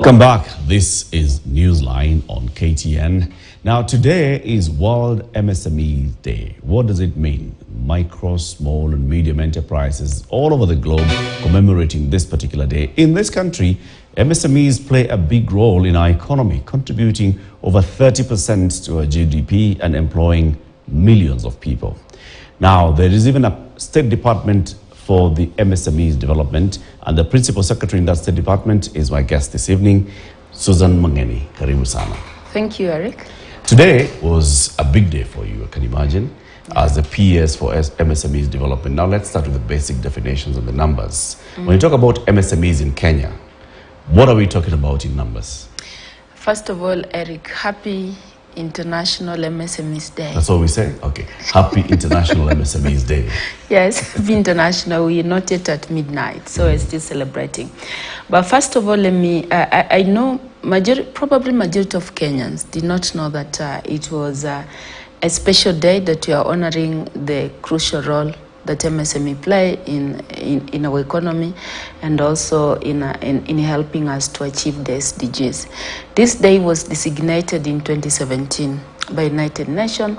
Welcome back. This is Newsline on KTN. Now, today is World MSME Day. What does it mean? Micro, small and medium enterprises all over the globe commemorating this particular day. In this country, MSMEs play a big role in our economy, contributing over 30% to our GDP and employing millions of people. Now, there is even a State Department for the MSMEs development, and the principal secretary in that State Department is my guest this evening, Susan Mangeni. Karibu sana. Thank you, Eric. Today was a big day for you, I can imagine, as the PS for MSMEs development. Now let's start with the basic definitions and the numbers. When you talk about MSMEs in Kenya, what are we talking about in numbers? First of all, Eric, happy International MSMEs Day. That's all we say? Okay. Happy International MSMEs Day. Yes, happy international. We're not yet at midnight, so we're still celebrating. But first of all, let me, I know probably majority of Kenyans did not know that it was a special day that we are honoring the crucial role that MSME play in our economy and also in helping us to achieve the SDGs. This day was designated in 2017 by United Nations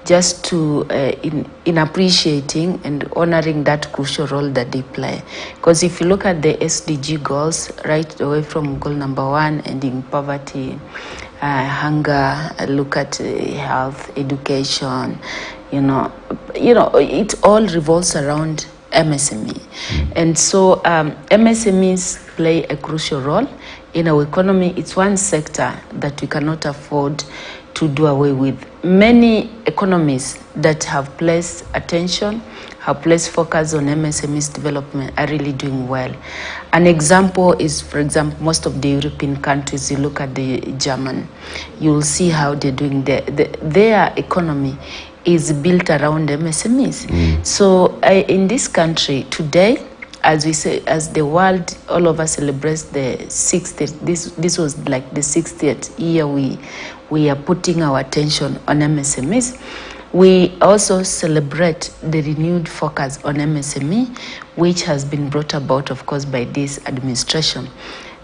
just to in appreciating and honoring that crucial role that they play. Because if you look at the SDG goals, right away from goal number 1, ending poverty, hunger, look at health, education, you know, it all revolves around MSME. And so MSMEs play a crucial role in our economy. It's one sector that we cannot afford to do away with. Many economies that have placed attention, have placed focus on MSMEs development are really doing well. An example is, for example, most of the European countries, you look at the German, you will see how they're doing. Their economy is built around MSMEs. So in this country today, as we say, as the world all over celebrates the 60th, this was like the 60th year we are putting our attention on MSMEs. We also celebrate the renewed focus on MSME, which has been brought about, of course, by this administration.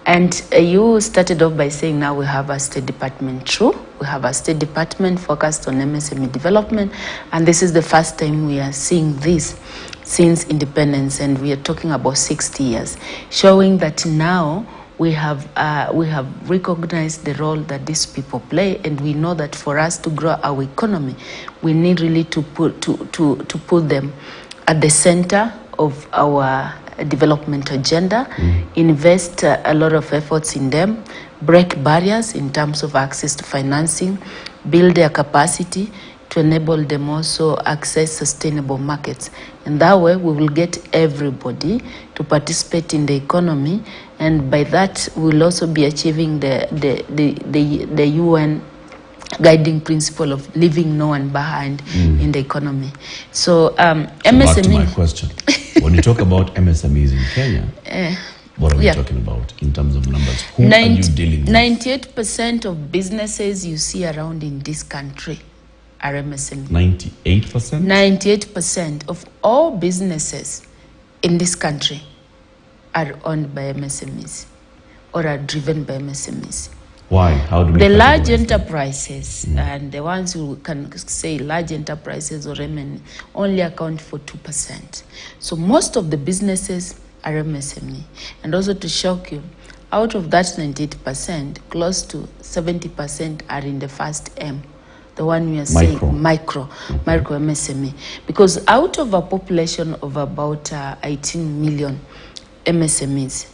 And you started off by saying now we have a State Department. True, we have a State Department focused on MSME development, and this is the first time we are seeing this since independence, and we are talking about 60 years, showing that now we have recognized the role that these people play, and we know that for us to grow our economy, we need really to put them at the center of our development agenda, invest a lot of efforts in them, break barriers in terms of access to financing, build their capacity to enable them also access sustainable markets. And that way we will get everybody to participate in the economy, and by that we'll also be achieving the UN guiding principle of leaving no one behind in the economy. So MSME. Back to my question. When you talk about MSMEs in Kenya, what are we talking about in terms of numbers? Who are you dealing with? 98% of businesses you see around in this country are MSME. 98%? 98% of all businesses in this country are owned by MSMEs or are driven by MSMEs. Why? How do we the large enterprises and the ones who can say large enterprises or MSME only account for 2%. So most of the businesses are MSME. And also to shock you, out of that 98%, close to 70% are in the first M, the one we are saying micro MSME. Because out of a population of about 18 million MSMEs,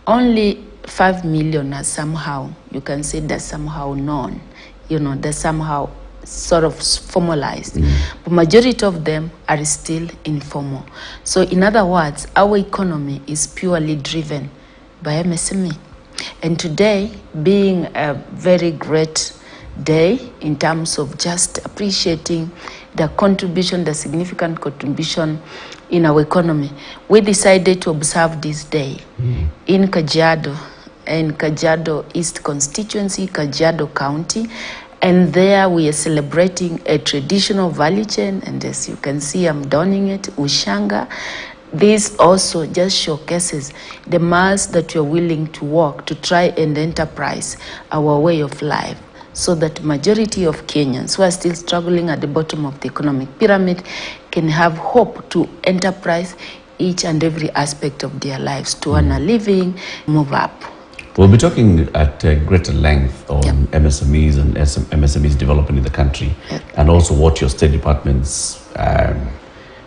only 5 million are somehow, you can say they're somehow known, they're somehow sort of formalized. But majority of them are still informal. So in other words, our economy is purely driven by MSME. And today, being a very great day in terms of just appreciating the contribution, the significant contribution in our economy, we decided to observe this day in Kajiado East Constituency, Kajiado County, and there we are celebrating a traditional value chain, and as you can see, I'm donning it, Ushanga, This also just showcases the miles that you're willing to walk to try and enterprise our way of life, so that majority of Kenyans who are still struggling at the bottom of the economic pyramid can have hope to enterprise each and every aspect of their lives to earn a living, move up. We'll be talking at greater length on MSMEs and MSMEs development in the country, and also what your State Department's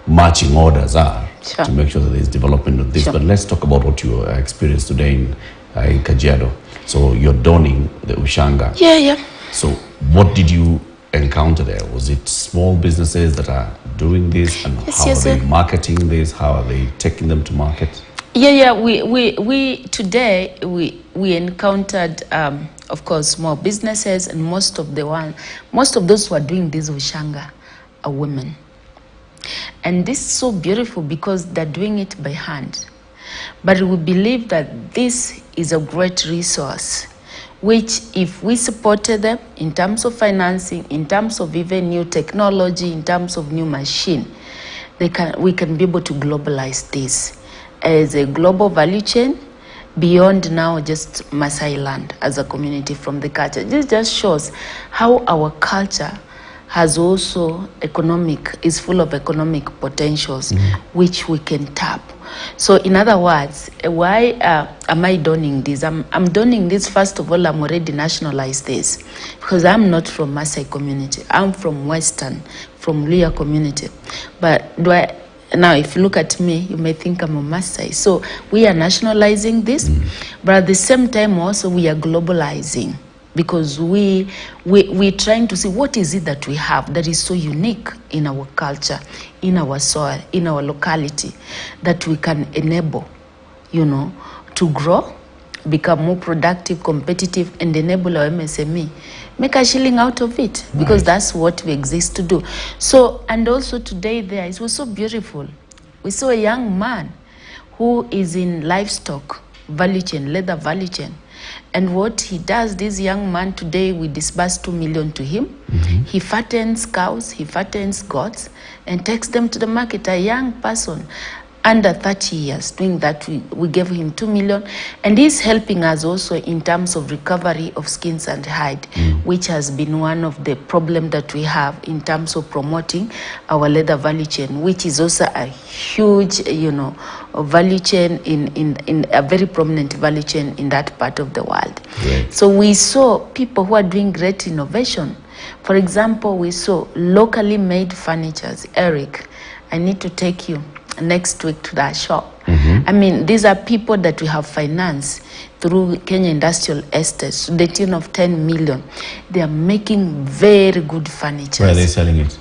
marching orders are to make sure that there's development of this. But let's talk about what you experienced today in Kajiado. So you're donning the Ushanga. So what did you encounter there? Was it small businesses that are doing this, and how are they marketing this? How are they taking them to market? We today we encountered of course small businesses, and most of those who are doing this Ushanga are women. And this is so beautiful because they're doing it by hand. But we believe that this is a great resource, which if we supported them in terms of financing, in terms of even new technology, in terms of new machine, we can be able to globalize this as a global value chain beyond now just Maasai land as a community from the culture. This just shows how our culture has also is full of economic potentials, which we can tap. So in other words, why am I donning this? I'm donning this, first of all, I'm already nationalized this, because I'm not from Maasai community. I'm from Western, from Luya community. But now, if you look at me, you may think I'm a Maasai. So we are nationalizing this, but at the same time also we are globalizing, because we're trying to see what is it that we have that is so unique in our culture, in our soil, in our locality, that we can enable, to grow, become more productive, competitive, and enable our MSME, make a shilling out of it, because that's what we exist to do. So, and also today it was so beautiful. We saw a young man who is in livestock value chain, leather value chain. And what he does, this young man today, we disbursed 2 million to him. He fattens cows, he fattens goats, and takes them to the market. A young person under 30 years doing that, we gave him 2 million, and he's helping us also in terms of recovery of skins and hide, which has been one of the problems that we have in terms of promoting our leather value chain, which is also a huge value chain in a very prominent value chain in that part of the world. So we saw people who are doing great innovation. For example, we saw locally made furnitures. Eric, I need to take you next week to that shop. I mean, these are people that we have financed through Kenya Industrial Estates to the tune of 10 million. They are making very good furniture. Where are they selling it?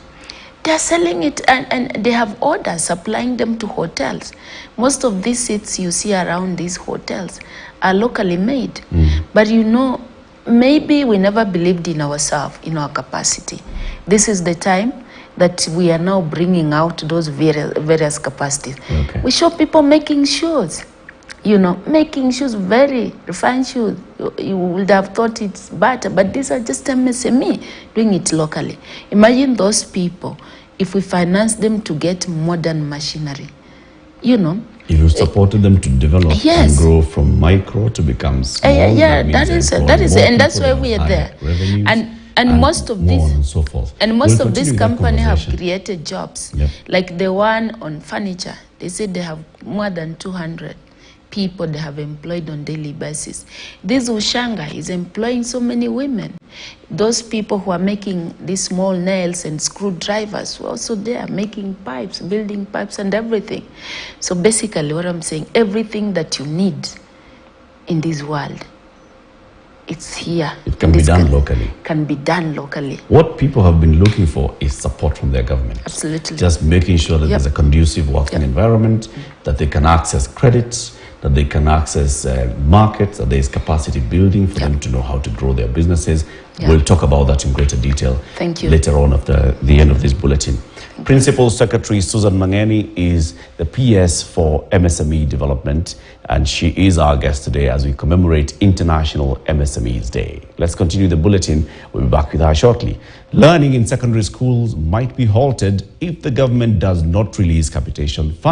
They are selling it, and they have orders, supplying them to hotels. Most of these seats you see around these hotels are locally made. But maybe we never believed in ourselves, in our capacity. This is the time that we are now bringing out those various capacities. We show people making shoes, making shoes, very refined shoes. You would have thought it's better, but these are just MSME doing it locally. Imagine those people if we finance them to get modern machinery, If you supported them to develop and grow from micro to become small, that is it, and that's why we are there. And most of these, and so forth. And most of these companies have created jobs. Like the one on furniture, they said they have more than 200 people they have employed on daily basis. This Ushanga is employing so many women. Those people who are making these small nails and screwdrivers who are also there making pipes, building pipes and everything. So basically what I'm saying, everything that you need in this world, it's here. It can be done locally. Can be done locally. What people have been looking for is support from their government. Absolutely. Just making sure that there's a conducive working environment, that they can access credits, that they can access markets, that there is capacity building for them to know how to grow their businesses. We'll talk about that in greater detail later on after the end of this bulletin. Principal Secretary Susan Mangeni is the PS for MSME development, and she is our guest today as we commemorate International MSMEs Day. Let's continue the bulletin. We'll be back with her shortly. Learning in secondary schools might be halted if the government does not release capitation funds.